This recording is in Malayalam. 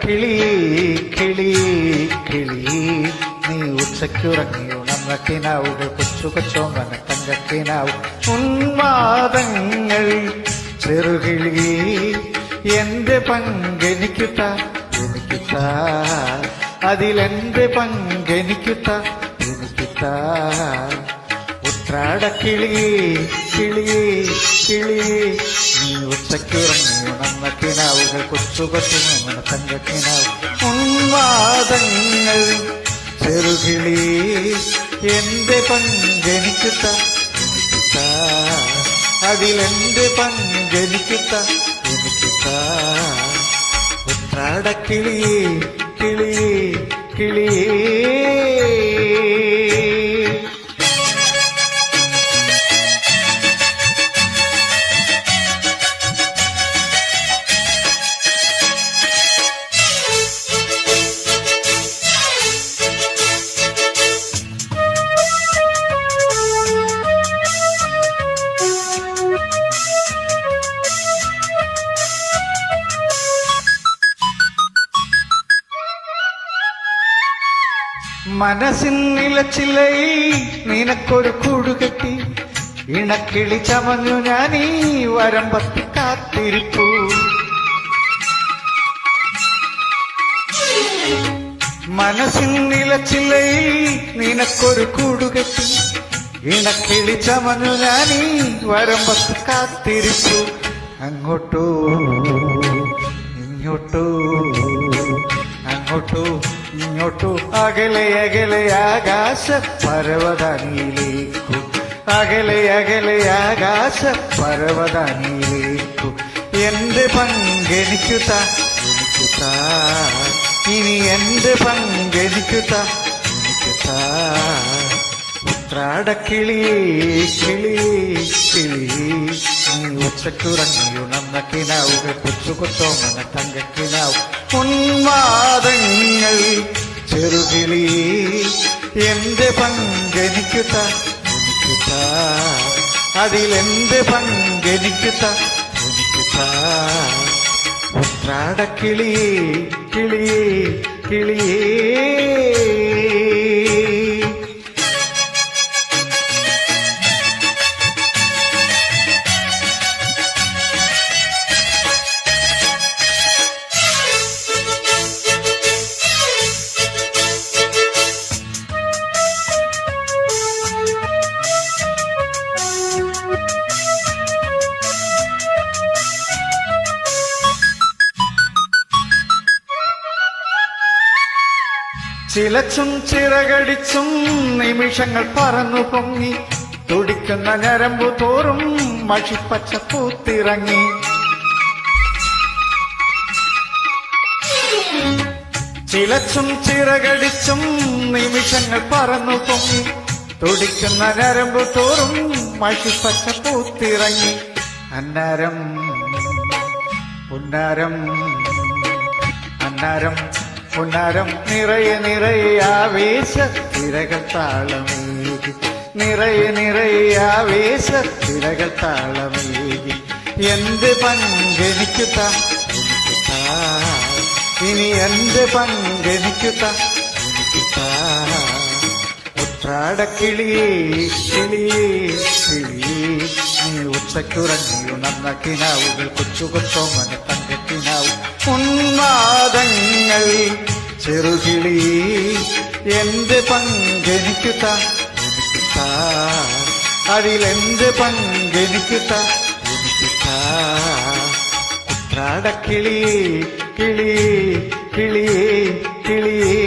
കിളിയേ കിളിയേ കിളിയേ നീ ഉച്ചയ്ക്കുറങ്ങി ഉണർന്ന കിനാവുകൾ കൊച്ചു കൊച്ചോമന തങ്കക്കിനാവ് ഉന്മാദങ്ങൾ ചെറുകിളിയേ എന്റെ പങ്കെനിക്കുത്ത എനിക്കുത്ത അതിലെന്റെ പങ്കെനിക്കുത്ത എനിക്കുത്ത ഉത്രാടക്കിളിയേ കിളിയേ കിളിയേ നീ ഉച്ചയ്ക്കുറങ്ങി ഉണർന്ന കിനാവുകൾ കൊച്ചു കൊച്ചുമന തങ്കക്കിനാവ് ഉന്മാദങ്ങൾ ചെറുകിളിയേ എന്റെ പങ്കെനിക്കുത്ത എനിക്കുത്ത അതിലെന്റെ പങ്കെനിക്കുത്ത എനിക്കുത്ത ഉത്രാടക്കിളിയേ കിളിയേ കിളിയേ. മനസ്സിൻ നിലച്ചില്ലയിൽ നിനക്കൊരു കൂടുകെട്ടി ഇണക്കിളി ചമഞ്ഞു ഞാനീ വരമ്പത്ത് കാത്തിരിപ്പു. മനസ്സിൻ നിലച്ചില്ലയിൽ നിനക്കൊരു കൂടുകെട്ടി ഇണക്കിളി ചമഞ്ഞു ഞാനീ വരമ്പത്ത് കാത്തിരിപ്പു. അങ്ങോട്ടോ ഇങ്ങോട്ടോ അങ്ങോട്ടോ ഇങ്ങോട്ടോ അകലെ അകലെ ആകാശ പർവ്വതനിലേക്കു അകലെ അകലെ ആകാശ പർവ്വതനിലേക്കു എന്റെ പങ്കെനിക്കുത്ത എനിക്കുത്ത ഇനി എന്റെ പങ്കെനിക്കുത്ത എനിക്കുത്ത ഉത്രാടക്കിളിയേ കിളിയേ കിളിയേ നീ ഉച്ചക്കുറങ്ങി ഉണർന്ന കിനാവുകൾ കൊച്ചു കൊച്ചോമന തങ്കക്കിനാവ് ഉന്മാദങ്ങൾ ചെറുകിളിയേ എന്റെ പങ്കെനിക്കുത്ത എനിക്കുത്ത അതിലെന്റെ പങ്കെനിക്കുത്ത എനിക്കുത്ത ഉത്രാടക്കിളിയേ കിളിയേ കിളിയേ. ചിലച്ചും ചിറകടിച്ചും നിമിഷങ്ങൾ പറന്നു പൊങ്ങി തുടിക്കുന്ന ഞരമ്പു തോറും മഷിപ്പച്ച പൂത്തിറങ്ങി. ചിലച്ചും ചിറകടിച്ചും നിമിഷങ്ങൾ പറന്നു പൊങ്ങി തുടിക്കുന്ന ഞരമ്പു തോറും മഷിപ്പച്ച പൂത്തിറങ്ങി. അന്നാരം പുന്നാരം അന്നാരം പുന്നാരം നിറയെ നിറയെ ആവേശ തിരകൾ താളമേകി നിറയെ നിറയെ ആവേശ തിരകൾ താളമേകി എന്റെ പങ്കെനിക്കുത്ത എനിക്കുത്ത ഇനി എന്റെ പങ്കെനിക്കുത്ത എനിക്കുത്ത ഉത്രാടക്കിളിയേ കിളിയേ കിളിയേ നീ ഉച്ചയ്ക്കുറങ്ങി ഉണർന്ന കിനാവുകൾ കൊച്ചു കൊച്ചോമന തങ്കക്കിനാവ് ഉന്മാദങ്ങൾ ചെറുകിളിയേ എന്റെ പങ്കെനിക്കുത്ത എനിക്കുത്ത അതിലെന്റെ പങ്കെനിക്കുത്ത എനിക്കുത്ത ഉത്രാടക്കിളിയേ കിളിയേ കിളിയേ കിളിയേ.